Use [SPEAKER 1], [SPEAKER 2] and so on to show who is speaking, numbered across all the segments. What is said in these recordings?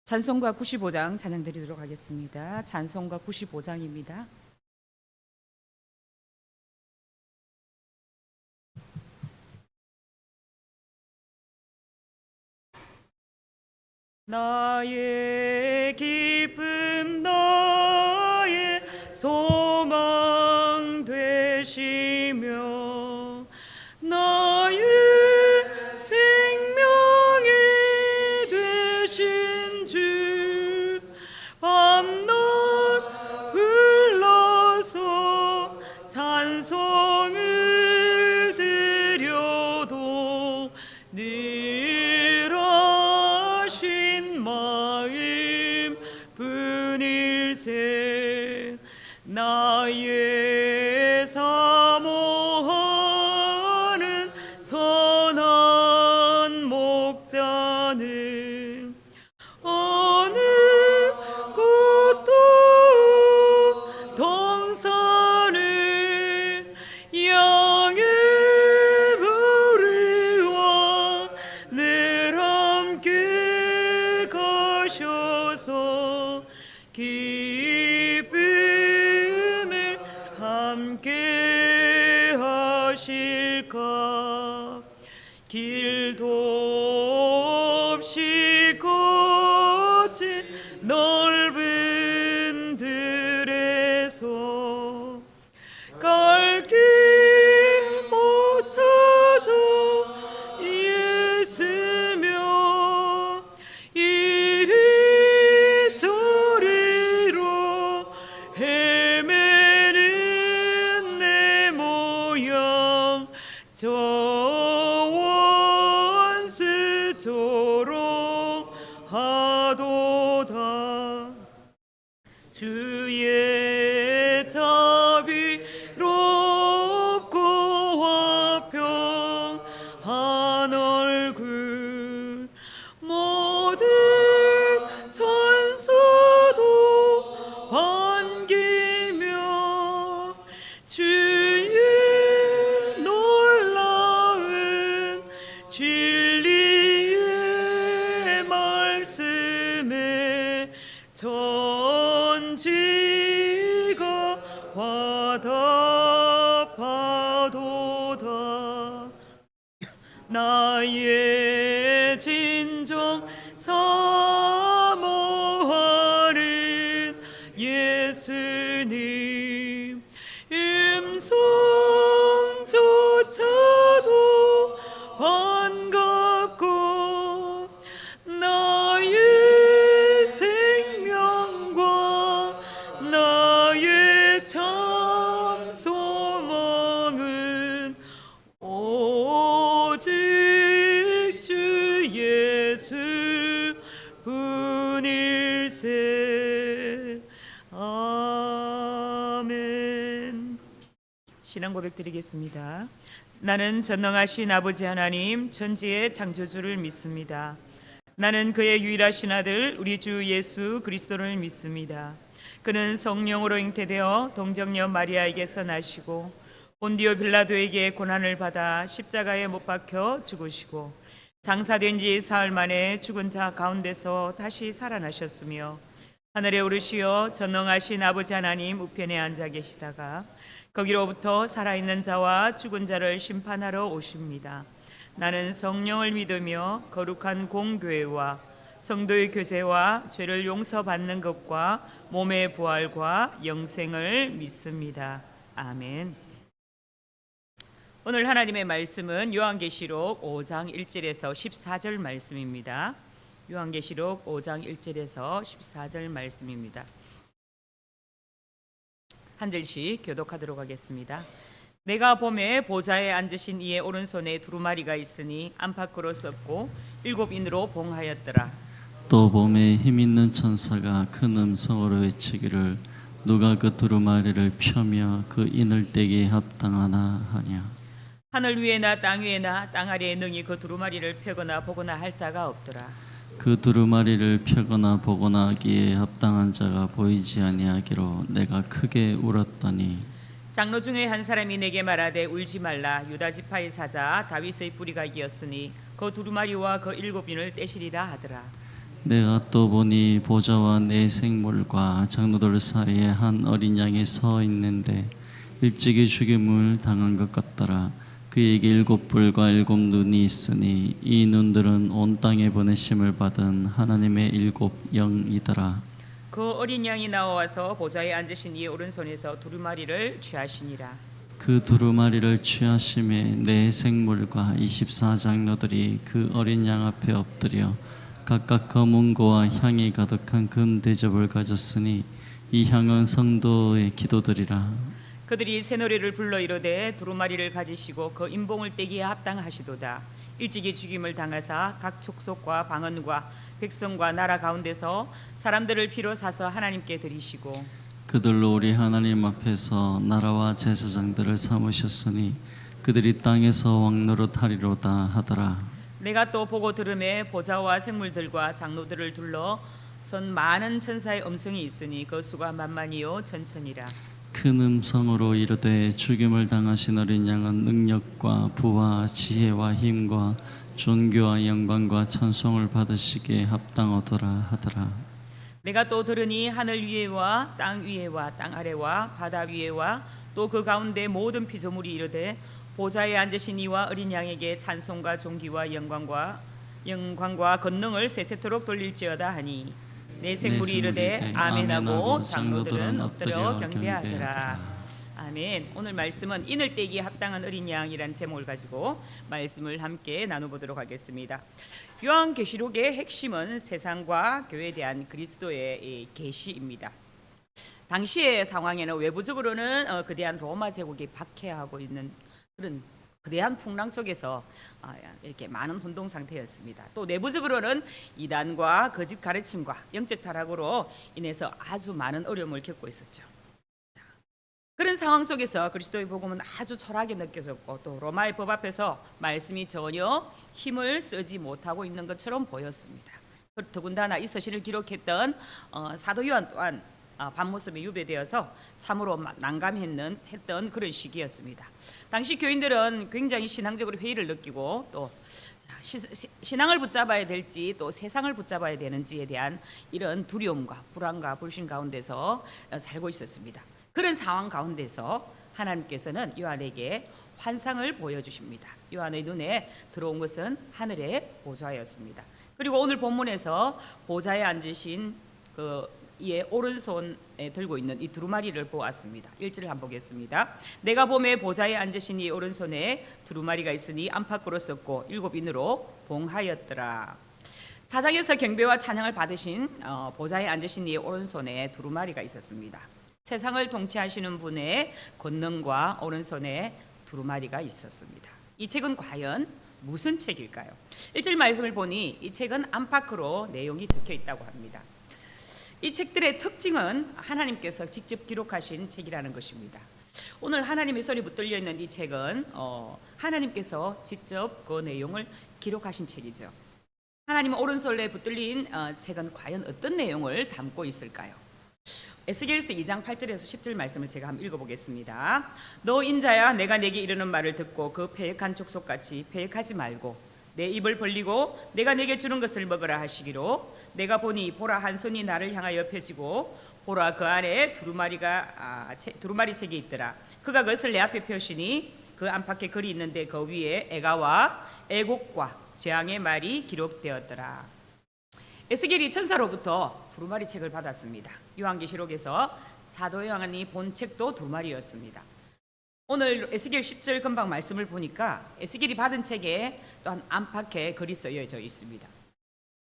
[SPEAKER 1] 찬송가 95장 찬양 드리도록 하겠습니다. 찬송가 95장입니다. 나의 기쁨 나의 소망 되시며 나의 생명이 되신 주 밤낮 불러서 찬송을 드려도 늘 하신 마음 뿐일세. 나의 사모하는 선한 목자는 어느 곳도 동산을 양의 무리와 늘 함께 가셔서 기쁨을 함께 하실까. 길도 없이 거친 넓은 들에서 갈 길 못 찾아 있으며 이리저리로 헤매는 내 모양 저 원수토록 하도다. 주의 자비롭고 화평한 얼굴 모든 천사도 반기며 주의 놀라운 진리의 말씀에 천지가 화답하도다. 나의 진정 사모하는 예수님 음성조차도 반갑고 나의 생명과 나의 참 소망은 오직 주 예수 뿐일세. 아멘. 신앙 고백 드리겠습니다. 나는 전능하신 아버지 하나님 천지의 창조주를 믿습니다. 나는 그의 유일하신 아들 우리 주 예수 그리스도를 믿습니다. 그는 성령으로 잉태되어 동정녀 마리아에게서 나시고 본디오 빌라도에게 고난을 받아 십자가에 못 박혀 죽으시고 장사된 지 사흘 만에 죽은 자 가운데서 다시 살아나셨으며 하늘에 오르시어 전능하신 아버지 하나님 우편에 앉아 계시다가 거기로부터 살아있는 자와 죽은 자를 심판하러 오십니다. 나는 성령을 믿으며 거룩한 공교회와 성도의 교제와 죄를 용서받는 것과 몸의 부활과 영생을 믿습니다. 아멘. 오늘 하나님의 말씀은 요한계시록 5장 1절에서 14절 말씀입니다. 요한계시록 5장 1절에서 14절 말씀입니다. 한 절씩 교독하도록 하겠습니다. 내가 보매 보좌에 앉으신 이의 오른손에 두루마리가 있으니 안팎으로 썼고 7인으로 봉하였더라.
[SPEAKER 2] 또 보매 힘있는 천사가 큰 음성으로 외치기를 누가 그 두루마리를 펴며 그 인을 떼기에 합당하나 하냐.
[SPEAKER 1] 하늘 위에나 땅 위에나 땅 아래에 능히 그 두루마리를 펴거나 보거나 할 자가 없더라.
[SPEAKER 2] 그 두루마리를 펴거나 보거나 하기에 합당한 자가 보이지 아니하기로 내가 크게 울었더니
[SPEAKER 1] 장로 중에 한 사람이 내게 말하되 울지 말라. 유다 지파의 사자 다윗의 뿌리가 이었으니 그 두루마리와 그 7인을 떼시리라 하더라.
[SPEAKER 2] 내가 또 보니 보좌와 내 생물과 장로들 사이에 한 어린 양이 서 있는데 일찍이 죽임을 당한 것 같더라. 그에게 7뿔과 7눈이 있으니 이 눈들은 온 땅에 보내심을 받은 하나님의 7영이더라.
[SPEAKER 1] 그 어린 양이 나와서 보좌에 앉으신 이의 오른손에서 두루마리를 취하시니라.
[SPEAKER 2] 그 두루마리를 취하심에 내 생물과 24장로들이 그 어린 양 앞에 엎드려 각각 검은고와 향이 가득한 금 대접을 가졌으니 이 향은 성도의 기도들이라.
[SPEAKER 1] 그들이 새 노래를 불러 이르되 두루마리를 가지시고 그 인봉을 떼기에 합당하시도다. 일찍이 죽임을 당하사 각 족속과 방언과 백성과 나라 가운데서 사람들을 피로 사서 하나님께 드리시고
[SPEAKER 2] 그들로 우리 하나님 앞에서 나라와 제사장들을 삼으셨으니 그들이 땅에서 왕노릇하리로다 하더라.
[SPEAKER 1] 내가 또 보고 들음에 보좌와 생물들과 장로들을 둘러 선 많은 천사의 음성이 있으니 그 수가 만만이요 천천이라.
[SPEAKER 2] 큰 음성으로 이르되 죽임을 당하신 어린 양은 능력과 부와 지혜와 힘과 존귀와 영광과 찬송을 받으시기에 합당하더라 하더라.
[SPEAKER 1] 내가 또 들으니 하늘 위에와 땅 위에와 땅 아래와 바다 위에와 또 그 가운데 모든 피조물이 이르되 보좌에 앉으신 이와 어린 양에게 찬송과 존귀와 영광과 권능을 세세토록 돌릴지어다 하니 내 생물이 이르되 아멘하고 장로들은 엎드려 경배하더라. 아멘. 오늘 말씀은 인을 떼기에 합당한 어린 양이란 제목을 가지고 말씀을 함께 나눠보도록 하겠습니다. 요한계시록의 핵심은 세상과 교회에 대한 그리스도의 계시입니다. 당시의 상황에는 외부적으로는 거대한 로마 제국이 박해하고 있는 그런 거대한 풍랑 속에서 이렇게 많은 혼동 상태였습니다. 또 내부적으로는 이단과 거짓 가르침과 영적 타락으로 인해서 아주 많은 어려움을 겪고 있었죠. 그런 상황 속에서 그리스도의 복음은 아주 초라하게 느껴졌고 또 로마의 법 앞에서 말씀이 전혀 힘을 쓰지 못하고 있는 것처럼 보였습니다. 더군다나 이 서신을 기록했던 사도 요한 또한 반모습에 유배되어서 참으로 난감했던 그런 시기였습니다. 당시 교인들은 굉장히 신앙적으로 회의를 느끼고 또 신앙을 붙잡아야 될지 또 세상을 붙잡아야 되는지에 대한 이런 두려움과 불안과 불신 가운데서 살고 있었습니다. 그런 상황 가운데서 하나님께서는 요한에게 환상을 보여주십니다. 요한의 눈에 들어온 것은 하늘의 보좌였습니다. 그리고 오늘 본문에서 보좌에 앉으신 이의 오른손에 들고 있는 이 두루마리를 보았습니다. 1절을 한번 보겠습니다. 내가 보매 보좌에 앉으신 이 오른손에 두루마리가 있으니 안팎으로 썼고 7인으로 봉하였더라. 사장에서 경배와 찬양을 받으신 보좌에 앉으신 이의 오른손에 두루마리가 있었습니다. 세상을 통치하시는 분의 권능과 오른손에 두루마리가 있었습니다. 이 책은 과연 무슨 책일까요? 1절 말씀을 보니 이 책은 안팎으로 내용이 적혀 있다고 합니다. 이 책들의 특징은 하나님께서 직접 기록하신 책이라는 것입니다. 오늘 하나님의 손이 붙들려 있는 이 책은 하나님께서 직접 그 내용을 기록하신 책이죠. 하나님의 오른손에 붙들린 책은 과연 어떤 내용을 담고 있을까요? 에스겔서 2장 8절에서 10절 말씀을 제가 한번 읽어보겠습니다. 너 인자야, 내가 내게 이르는 말을 듣고 그 패역한 족속같이 패역하지 말고 내 입을 벌리고 내가 내게 주는 것을 먹으라 하시기로 내가 보니 보라 한 손이 나를 향하여 펴지고 보라 그 안에 두루마리 책이 있더라. 그가 그것을 내 앞에 펴시니 그 안팎에 글이 있는데 그 위에 애가와 애곡과 재앙의 말이 기록되었더라. 에스겔이 천사로부터 두루마리 책을 받았습니다. 요한계시록에서 사도 요한이 본 책도 두루마리였습니다. 오늘 에스겔 10절 금방 말씀을 보니까 에스겔이 받은 책에 또한 안팎에 글이 쓰여져 있습니다.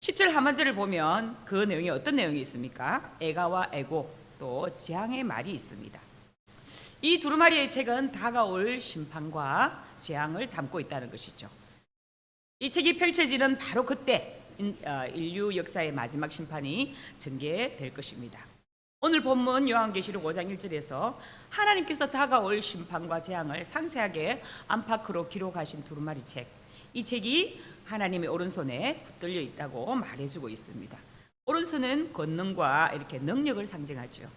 [SPEAKER 1] 10절 하반절을 보면 그 내용이 어떤 내용이 있습니까? 애가와 애곡 또 재앙의 말이 있습니다. 이 두루마리의 책은 다가올 심판과 재앙을 담고 있다는 것이죠. 이 책이 펼쳐지는 바로 그때 인류 역사의 마지막 심판이 전개될 것입니다. 오늘 본문 요한계시록 5장 1절에서 하나님께서 다가올 심판과 재앙을 상세하게 안팎으로 기록하신 두루마리 책, 이 책이 하나님의 오른손에 붙들려 있다고 말해주고 있습니다. 오른손은 권능과 이렇게 능력을 상징하죠.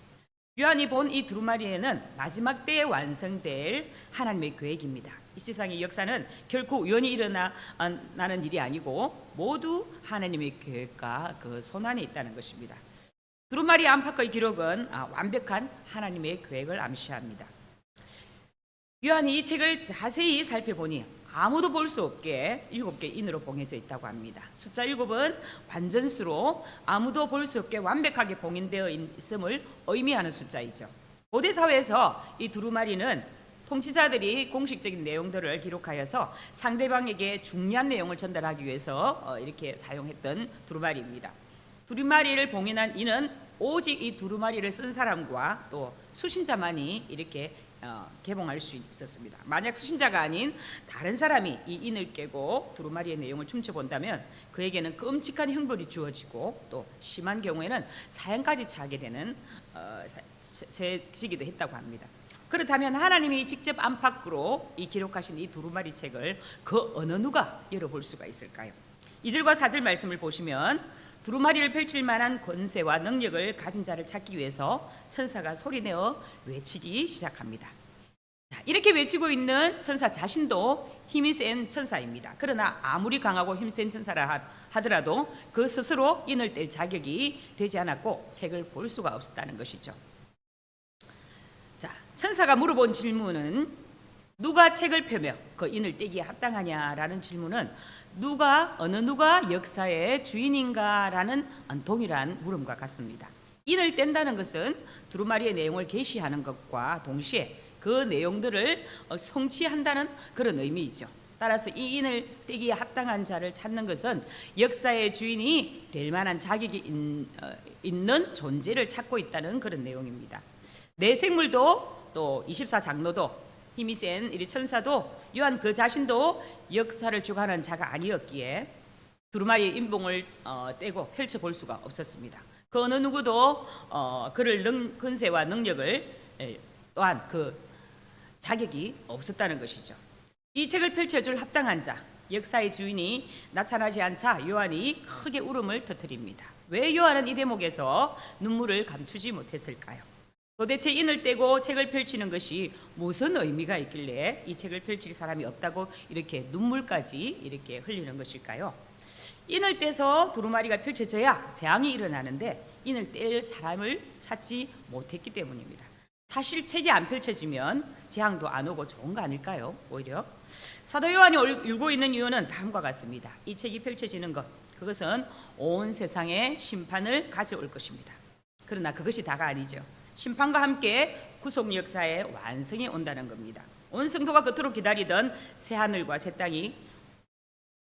[SPEAKER 1] 요한이 본 이 두루마리에는 마지막 때에 완성될 하나님의 계획입니다. 이 세상의 역사는 결코 우연히 일어나는 일이 아니고 모두 하나님의 계획과 그 손안에 있다는 것입니다. 두루마리 안팎의 기록은 완벽한 하나님의 계획을 암시합니다. 요한이 이 책을 자세히 살펴보니 아무도 볼 수 없게 7개 인으로 봉해져 있다고 합니다. 숫자 7은 완전수로 아무도 볼 수 없게 완벽하게 봉인되어 있음을 의미하는 숫자이죠. 고대 사회에서 이 두루마리는 통치자들이 공식적인 내용들을 기록하여서 상대방에게 중요한 내용을 전달하기 위해서 이렇게 사용했던 두루마리입니다. 두루마리를 봉인한 이는 오직 이 두루마리를 쓴 사람과 또 수신자만이 이렇게 개봉할 수 있었습니다. 만약 수신자가 아닌 다른 사람이 이 인을 깨고 두루마리의 내용을 훔쳐본다면 그에게는 끔찍한 형벌이 주어지고 또 심한 경우에는 사형까지 처하게 되는 죄지기도 했다고 합니다. 그렇다면 하나님이 직접 안팎으로 이 기록하신 이 두루마리 책을 그 어느 누가 열어볼 수가 있을까요? 2절과 4절 말씀을 보시면 두루마리를 펼칠 만한 권세와 능력을 가진 자를 찾기 위해서 천사가 소리내어 외치기 시작합니다. 이렇게 외치고 있는 천사 자신도 힘이 센 천사입니다. 그러나 아무리 강하고 힘센 천사라 하더라도 그 스스로 인을 뗄 자격이 되지 않았고 책을 볼 수가 없었다는 것이죠. 자, 천사가 물어본 질문은 누가 책을 펴며 그 인을 떼기에 합당하냐라는 질문은 어느 누가 역사의 주인인가라는 동일한 물음과 같습니다. 인을 뗀다는 것은 두루마리의 내용을 계시하는 것과 동시에 그 내용들을 성취한다는 그런 의미이죠. 따라서 이 인을 떼기에 합당한 자를 찾는 것은 역사의 주인이 될 만한 자격이 있는 존재를 찾고 있다는 그런 내용입니다. 내 생물도 또 24장로도 힘이 센 이 천사도 요한 그 자신도 역사를 주관하는 자가 아니었기에 두루마리의 인봉을 떼고 펼쳐볼 수가 없었습니다. 그 어느 누구도 그를 근세와 능력을 또한 그 자격이 없었다는 것이죠. 이 책을 펼쳐줄 합당한 자, 역사의 주인이 나타나지 않자 요한이 크게 울음을 터뜨립니다. 왜 요한은 이 대목에서 눈물을 감추지 못했을까요? 도대체 인을 떼고 책을 펼치는 것이 무슨 의미가 있길래 이 책을 펼칠 사람이 없다고 이렇게 눈물까지 이렇게 흘리는 것일까요? 인을 떼서 두루마리가 펼쳐져야 재앙이 일어나는데 인을 뗄 사람을 찾지 못했기 때문입니다. 사실 책이 안 펼쳐지면 재앙도 안 오고 좋은 거 아닐까요? 오히려 사도 요한이 울고 있는 이유는 다음과 같습니다. 이 책이 펼쳐지는 것, 그것은 온 세상에 심판을 가져올 것입니다. 그러나 그것이 다가 아니죠. 심판과 함께 구속 역사의 완성이 온다는 겁니다. 온 성도가 그토록 기다리던 새 하늘과 새 땅이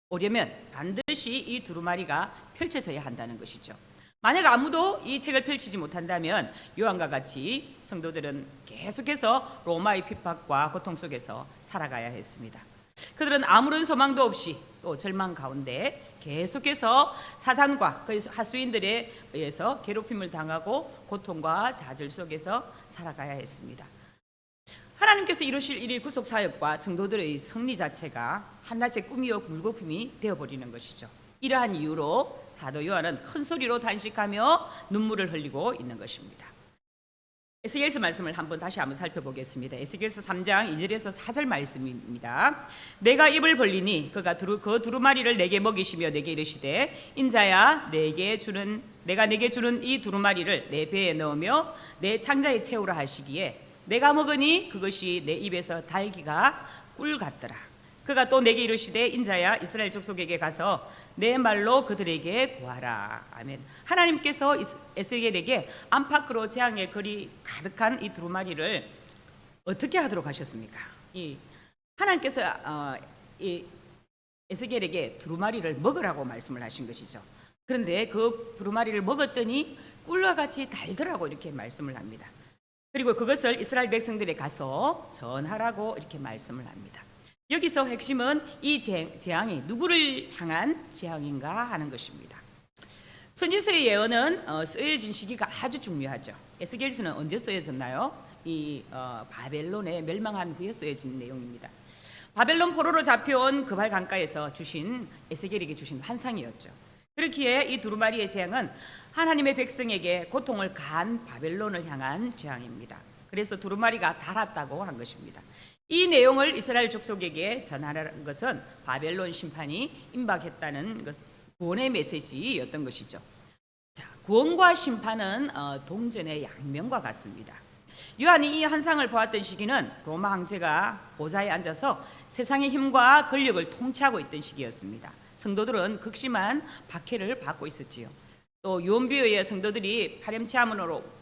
[SPEAKER 1] 오려면 반드시 이 두루마리가 펼쳐져야 한다는 것이죠. 만약 아무도 이 책을 펼치지 못한다면 요한과 같이 성도들은 계속해서 로마의 핍박과 고통 속에서 살아가야 했습니다. 그들은 아무런 소망도 없이 또 절망 가운데 계속해서 사단과 그 하수인들에 의해서 괴롭힘을 당하고 고통과 좌절 속에서 살아가야 했습니다. 하나님께서 이루실 이 구속 사역과 성도들의 승리 자체가 한낮의 꿈이요 물거품이 되어버리는 것이죠. 이러한 이유로 사도 요한은 큰 소리로 단식하며 눈물을 흘리고 있는 것입니다. 에스겔서 말씀을 다시 한번 살펴보겠습니다. 에스겔서 3장 2절에서 4절 말씀입니다. 내가 입을 벌리니 그가 그 두루마리를 내게 먹이시며 내게 이르시되 인자야 내가 내게 주는 이 두루마리를 내 배에 넣으며 내 창자에 채우라 하시기에 내가 먹으니 그것이 내 입에서 달기가 꿀 같더라. 그가 또 내게 이르시되 인자야 이스라엘 족속에게 가서 내 말로 그들에게 구하라. 아멘. 하나님께서 에스겔에게 안팎으로 재앙의 거리 가득한 이 두루마리를 어떻게 하도록 하셨습니까? 하나님께서 이 에스겔에게 두루마리를 먹으라고 말씀을 하신 것이죠. 그런데 그 두루마리를 먹었더니 꿀과 같이 달더라고 이렇게 말씀을 합니다. 그리고 그것을 이스라엘 백성들에 가서 전하라고 이렇게 말씀을 합니다. 여기서 핵심은 이 재앙이 누구를 향한 재앙인가 하는 것입니다. 선지서의 예언은 쓰여진 시기가 아주 중요하죠. 에스겔서는 언제 쓰여졌나요? 이 바벨론에 멸망한 후에 쓰여진 내용입니다. 바벨론 포로로 잡혀온 그발 강가에서 에스겔에게 주신 환상이었죠. 그렇기에 이 두루마리의 재앙은 하나님의 백성에게 고통을 가한 바벨론을 향한 재앙입니다. 그래서 두루마리가 달았다고 한 것입니다. 이 내용을 이스라엘 족속에게 전하라는 것은 바벨론 심판이 임박했다는 구원의 메시지였던 것이죠. 자, 구원과 심판은 동전의 양면과 같습니다. 요한이 이 환상을 보았던 시기는 로마 황제가 보좌에 앉아서 세상의 힘과 권력을 통치하고 있던 시기였습니다. 성도들은 극심한 박해를 받고 있었지요. 또 유언비어의 성도들이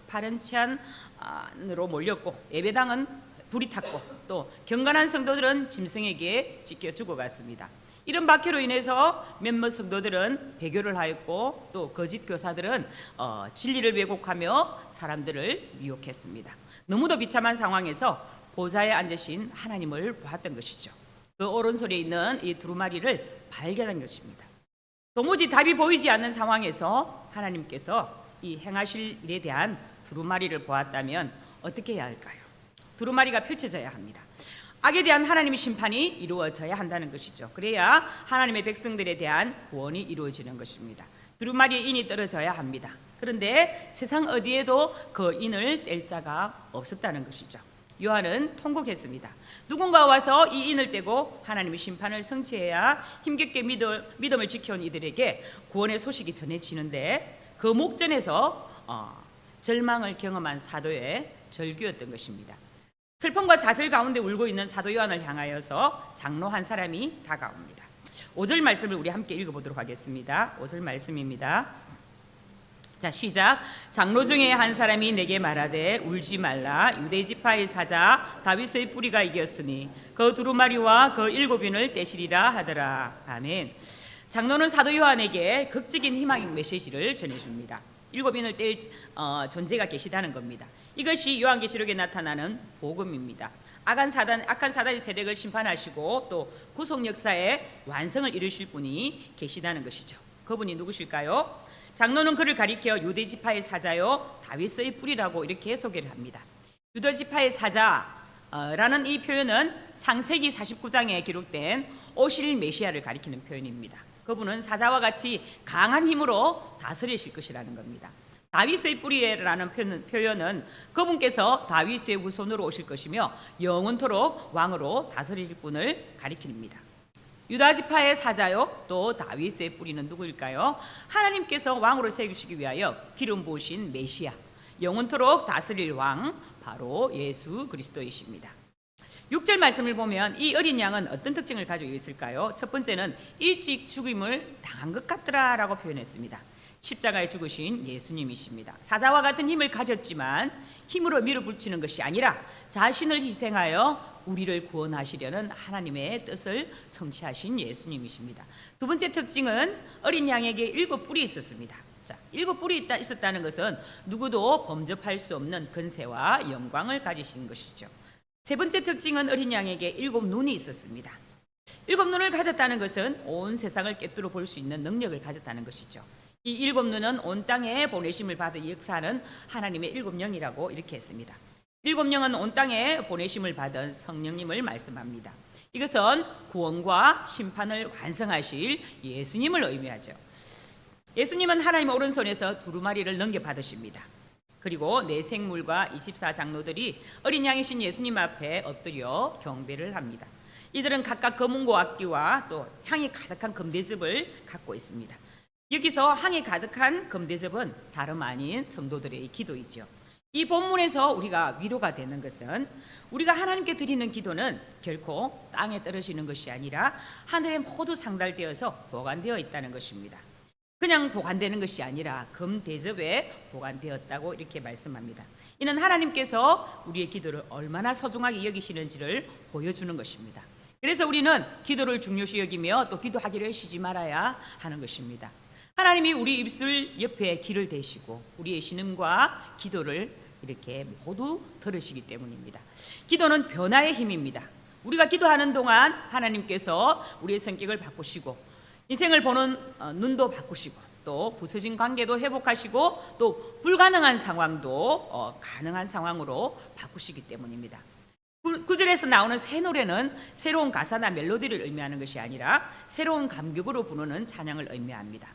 [SPEAKER 1] 파렴치한으로 몰렸고 예배당은 불이 탔고 또 경건한 성도들은 짐승에게 찢겨 죽어갔습니다. 이런 박해로 인해서 몇몇 성도들은 배교를 하였고 또 거짓 교사들은 진리를 왜곡하며 사람들을 미혹했습니다. 너무도 비참한 상황에서 보좌에 앉으신 하나님을 보았던 것이죠. 그 오른손에 있는 이 두루마리를 발견한 것입니다. 도무지 답이 보이지 않는 상황에서 하나님께서 이 행하실 일에 대한 두루마리를 보았다면 어떻게 해야 할까요? 두루마리가 펼쳐져야 합니다. 악에 대한 하나님의 심판이 이루어져야 한다는 것이죠. 그래야 하나님의 백성들에 대한 구원이 이루어지는 것입니다. 두루마리의 인이 떨어져야 합니다. 그런데 세상 어디에도 그 인을 뗄 자가 없었다는 것이죠. 요한은 통곡했습니다. 누군가 와서 이 인을 떼고 하나님의 심판을 성취해야 힘겹게 믿음을 지켜온 이들에게 구원의 소식이 전해지는데 그 목전에서 절망을 경험한 사도의 절규였던 것입니다. 슬픔과 좌절 가운데 울고 있는 사도 요한을 향하여서 장로 한 사람이 다가옵니다. 5절 말씀을 우리 함께 읽어보도록 하겠습니다. 5절 말씀입니다. 자, 시작. 장로 중에 한 사람이 내게 말하되 울지 말라. 유대 지파의 사자 다윗의 뿌리가 이겼으니 그 두루마리와 그 7인을 떼시리라 하더라. 아멘. 장로는 사도 요한에게 극적인 희망의 메시지를 전해줍니다. 7인을 뗄 존재가 계시다는 겁니다. 이것이 요한계시록에 나타나는 복음입니다. 악한 사단의 세력을 심판하시고 또 구속 역사의 완성을 이루실 분이 계시다는 것이죠. 그분이 누구실까요? 장로는 그를 가리켜 유대 지파의 사자요 다윗의 뿌리라고 이렇게 소개를 합니다. 유대 지파의 사자라는 이 표현은 창세기 49장에 기록된 오실 메시아를 가리키는 표현입니다. 그분은 사자와 같이 강한 힘으로 다스리실 것이라는 겁니다. 다윗의 뿌리라는 표현은 그분께서 다윗의 후손으로 오실 것이며 영원토록 왕으로 다스리실 분을 가리킵니다. 유다 지파의 사자요 또 다윗의 뿌리는 누구일까요? 하나님께서 왕으로 세우시기 위하여 기름 부으신 메시아, 영원토록 다스릴 왕, 바로 예수 그리스도이십니다. 6절 말씀을 보면 이 어린 양은 어떤 특징을 가지고 있을까요? 첫 번째는 일찍 죽임을 당한 것 같더라라고 표현했습니다. 십자가에 죽으신 예수님이십니다. 사자와 같은 힘을 가졌지만 힘으로 밀어붙이는 것이 아니라 자신을 희생하여 우리를 구원하시려는 하나님의 뜻을 성취하신 예수님이십니다. 두 번째 특징은 어린 양에게 7뿔이 있었습니다. 자, 7뿔이 있었다는 것은 누구도 범접할 수 없는 권세와 영광을 가지신 것이죠. 세 번째 특징은 어린 양에게 7눈이 있었습니다. 7눈을 가졌다는 것은 온 세상을 꿰뚫어 볼 수 있는 능력을 가졌다는 것이죠. 이 7눈은 온 땅에 보내심을 받아 역사하는 하나님의 7영이라고 이렇게 했습니다. 7영은 온 땅에 보내심을 받은 성령님을 말씀합니다. 이것은 구원과 심판을 완성하실 예수님을 의미하죠. 예수님은 하나님의 오른손에서 두루마리를 넘겨받으십니다. 그리고 네 생물과 24장로들이 어린 양이신 예수님 앞에 엎드려 경배를 합니다. 이들은 각각 검은고 악기와 또 향이 가득한 금대접을 갖고 있습니다. 여기서 향이 가득한 금대접은 다름 아닌 성도들의 기도이죠. 이 본문에서 우리가 위로가 되는 것은 우리가 하나님께 드리는 기도는 결코 땅에 떨어지는 것이 아니라 하늘에 모두 상달되어서 보관되어 있다는 것입니다. 그냥 보관되는 것이 아니라 금대접에 보관되었다고 이렇게 말씀합니다. 이는 하나님께서 우리의 기도를 얼마나 소중하게 여기시는지를 보여주는 것입니다. 그래서 우리는 기도를 중요시 여기며 또 기도하기를 쉬지 말아야 하는 것입니다. 하나님이 우리 입술 옆에 귀를 대시고 우리의 신음과 기도를 이렇게 모두 들으시기 때문입니다. 기도는 변화의 힘입니다. 우리가 기도하는 동안 하나님께서 우리의 성격을 바꾸시고 인생을 보는 눈도 바꾸시고 또 부서진 관계도 회복하시고 또 불가능한 상황도 가능한 상황으로 바꾸시기 때문입니다. 9절에서 나오는 새 노래는 새로운 가사나 멜로디를 의미하는 것이 아니라 새로운 감격으로 부르는 찬양을 의미합니다.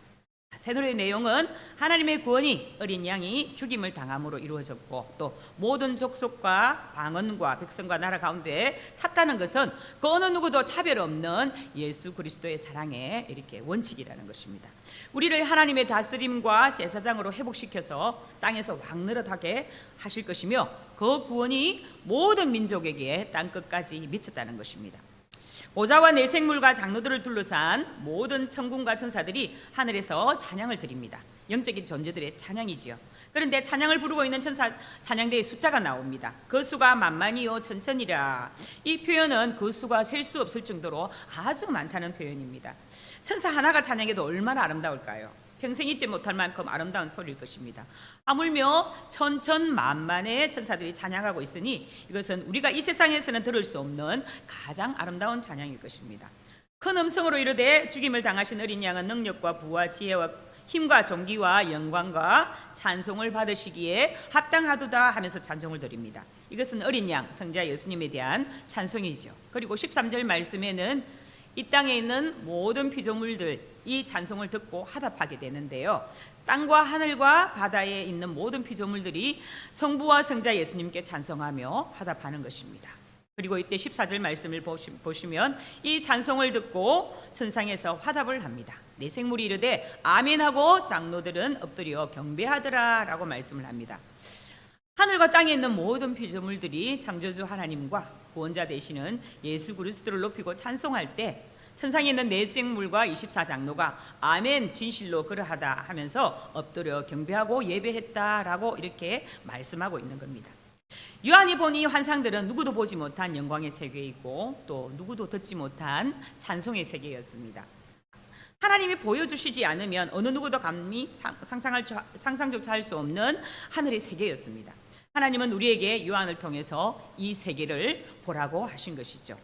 [SPEAKER 1] 새노래의 내용은 하나님의 구원이 어린 양이 죽임을 당함으로 이루어졌고, 또 모든 족속과 방언과 백성과 나라 가운데 샀다는 것은 그 어느 누구도 차별 없는 예수 그리스도의 사랑의 이렇게 원칙이라는 것입니다. 우리를 하나님의 다스림과 제사장으로 회복시켜서 땅에서 왕노릇하게 하실 것이며, 그 구원이 모든 민족에게 땅끝까지 미쳤다는 것입니다. 보좌와 내 생물과 장로들을 둘러싼 모든 천군과 천사들이 하늘에서 찬양을 드립니다. 영적인 존재들의 찬양이지요. 그런데 찬양을 부르고 있는 천사 찬양대의 숫자가 나옵니다. 그 수가 만만이요 천천이라. 이 표현은 그 수가 셀 수 없을 정도로 아주 많다는 표현입니다. 천사 하나가 찬양해도 얼마나 아름다울까요? 평생 잊지 못할 만큼 아름다운 소리일 것입니다. 하물며 천천만만의 천사들이 찬양하고 있으니 이것은 우리가 이 세상에서는 들을 수 없는 가장 아름다운 찬양일 것입니다. 큰 음성으로 이르되 죽임을 당하신 어린 양은 능력과 부와 지혜와 힘과 존귀와 영광과 찬송을 받으시기에 합당하도다 하면서 찬송을 드립니다. 이것은 어린 양 성자 예수님에 대한 찬송이죠. 그리고 13절 말씀에는 이 땅에 있는 모든 피조물들 이 찬송을 듣고 화답하게 되는데요. 땅과 하늘과 바다에 있는 모든 피조물들이 성부와 성자 예수님께 찬송하며 화답하는 것입니다. 그리고 이때 14절 말씀을 보시면 이 찬송을 듣고 천상에서 화답을 합니다. 내 생물이 이르되 아멘하고 장로들은 엎드려 경배하더라 라고 말씀을 합니다. 하늘과 땅에 있는 모든 피조물들이 창조주 하나님과 구원자 되시는 예수 그리스도를 높이고 찬송할 때 천상에 있는 네 생물과 24장로가 아멘 진실로 그러하다 하면서 엎드려 경배하고 예배했다라고 이렇게 말씀하고 있는 겁니다. 요한이 본 이 환상들은 누구도 보지 못한 영광의 세계이고 또 누구도 듣지 못한 찬송의 세계였습니다. 하나님이 보여주시지 않으면 어느 누구도 감히 상상조차 할 수 없는 하늘의 세계였습니다. 하나님은 우리에게 요한을 통해서 이 세계를 보라고 하신 것이죠.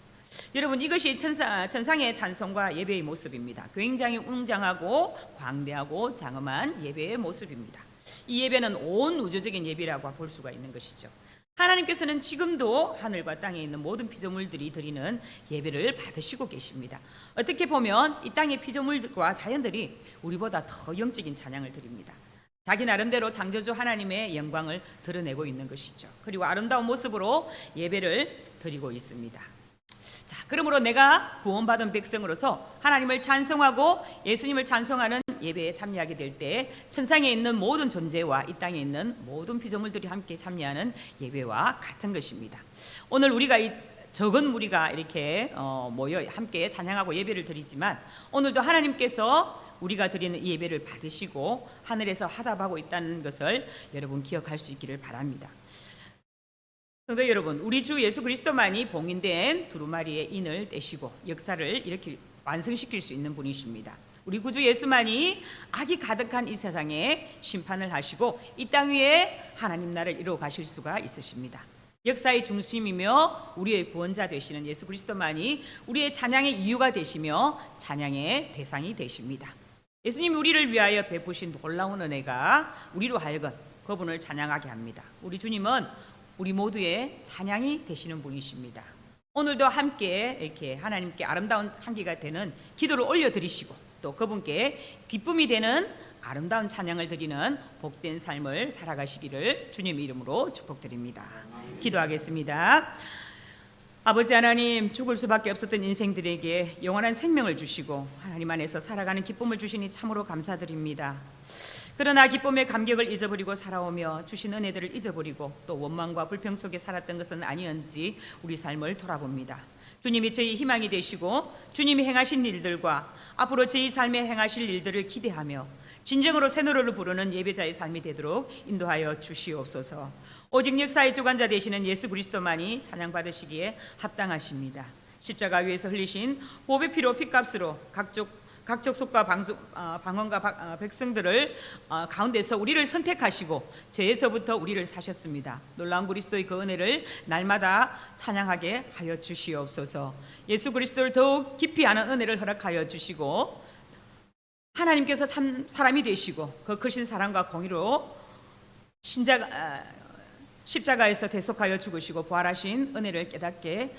[SPEAKER 1] 여러분, 이것이 천상의 찬송과 예배의 모습입니다. 굉장히 웅장하고 광대하고 장엄한 예배의 모습입니다. 이 예배는 온 우주적인 예배라고 볼 수가 있는 것이죠. 하나님께서는 지금도 하늘과 땅에 있는 모든 피조물들이 드리는 예배를 받으시고 계십니다. 어떻게 보면 이 땅의 피조물과 자연들이 우리보다 더 영적인 찬양을 드립니다. 자기 나름대로 창조주 하나님의 영광을 드러내고 있는 것이죠. 그리고 아름다운 모습으로 예배를 드리고 있습니다. 자, 그러므로 내가 구원받은 백성으로서 하나님을 찬송하고 예수님을 찬송하는 예배에 참여하게 될 때 천상에 있는 모든 존재와 이 땅에 있는 모든 피조물들이 함께 참여하는 예배와 같은 것입니다. 오늘 우리가 이 적은 무리가 이렇게 모여 함께 찬양하고 예배를 드리지만 오늘도 하나님께서 우리가 드리는 이 예배를 받으시고 하늘에서 화답하고 있다는 것을 여러분 기억할 수 있기를 바랍니다. 성도 여러분, 우리 주 예수 그리스도만이 봉인된 두루마리의 인을 떼시고 역사를 이렇게 완성시킬 수 있는 분이십니다. 우리 구주 예수만이 악이 가득한 이 세상에 심판을 하시고 이 땅 위에 하나님 나라를 이루어 가실 수가 있으십니다. 역사의 중심이며 우리의 구원자 되시는 예수 그리스도만이 우리의 찬양의 이유가 되시며 찬양의 대상이 되십니다. 예수님이 우리를 위하여 베푸신 놀라운 은혜가 우리로 하여금 그분을 찬양하게 합니다. 우리 주님은 우리 모두의 찬양이 되시는 분이십니다. 오늘도 함께 이렇게 하나님께 아름다운 향기가 되는 기도를 올려드리시고 또 그분께 기쁨이 되는 아름다운 찬양을 드리는 복된 삶을 살아가시기를 주님 이름으로 축복드립니다. 기도하겠습니다. 아버지 하나님, 죽을 수밖에 없었던 인생들에게 영원한 생명을 주시고 하나님 안에서 살아가는 기쁨을 주시니 참으로 감사드립니다. 그러나 기쁨의 감격을 잊어버리고 살아오며 주신 은혜들을 잊어버리고 또 원망과 불평 속에 살았던 것은 아니었는지 우리 삶을 돌아봅니다. 주님이 저희 희망이 되시고 주님이 행하신 일들과 앞으로 저희 삶에 행하실 일들을 기대하며 진정으로 새 노래를 부르는 예배자의 삶이 되도록 인도하여 주시옵소서. 오직 역사의 주관자 되시는 예수 그리스도만이 찬양받으시기에 합당하십니다. 십자가 위에서 흘리신 보배 피로 피값으로 각 족속과 방언과 백성들을 가운데서 우리를 선택하시고 죄에서부터 우리를 사셨습니다. 놀라운 그리스도의 그 은혜를 날마다 찬양하게 하여 주시옵소서. 예수 그리스도를 더욱 깊이 아는 은혜를 허락하여 주시고 하나님께서 참 사람이 되시고 그 크신 사랑과 공의로 십자가에서 대속하여 죽으시고 부활하신 은혜를 깨닫게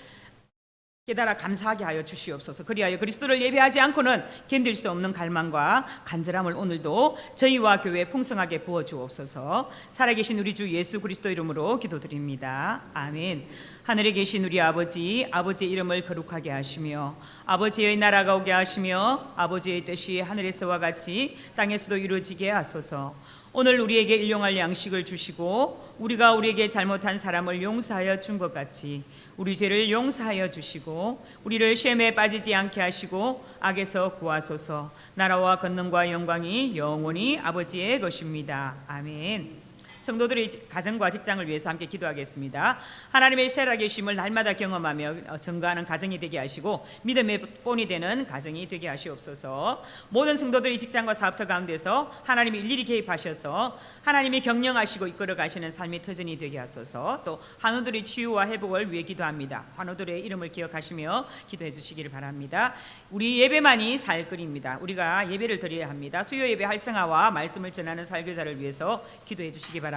[SPEAKER 1] 깨달아 감사하게 하여 주시옵소서. 그리하여 그리스도를 예배하지 않고는 견딜 수 없는 갈망과 간절함을 오늘도 저희와 교회에 풍성하게 부어주옵소서. 살아계신 우리 주 예수 그리스도 이름으로 기도드립니다. 아멘. 하늘에 계신 우리 아버지, 아버지의 이름을 거룩하게 하시며 아버지의 나라가 오게 하시며 아버지의 뜻이 하늘에서와 같이 땅에서도 이루어지게 하소서. 오늘 우리에게 일용할 양식을 주시고 우리가 우리에게 잘못한 사람을 용서하여 준 것 같이 우리 죄를 용서하여 주시고 우리를 시험에 빠지지 않게 하시고 악에서 구하소서. 나라와 권능과 영광이 영원히 아버지의 것입니다. 아멘. 성도들의 가정과 직장을 위해서 함께 기도하겠습니다. 하나님의 살아계심을 날마다 경험하며 증거하는 가정이 되게 하시고 믿음의 본이 되는 가정이 되게 하시옵소서. 모든 성도들의 직장과 사업터 가운데서 하나님이 일일이 개입하셔서 하나님이 경영하시고 이끌어 가시는 삶의 터전이 되게 하소서. 또 환우들의 치유와 회복을 위해 기도합니다. 환우들의 이름을 기억하시며 기도해 주시기를 바랍니다. 우리 예배만이 살거리입니다. 우리가 예배를 드려야 합니다. 수요 예배 활성화와 말씀을 전하는 설교자를 위해서 기도해 주시기 바랍니다.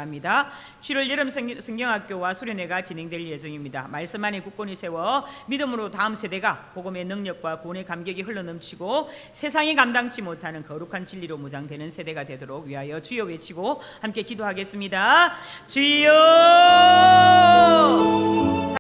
[SPEAKER 1] 7월 여름 성경학교와 수련회가 진행될 예정입니다. 말씀 안에 굳건히 세워 믿음으로 다음 세대가 복음의 능력과 구원의 감격이 흘러넘치고 세상이 감당치 못하는 거룩한 진리로 무장되는 세대가 되도록 위하여 주여 외치고 함께 기도하겠습니다. 주여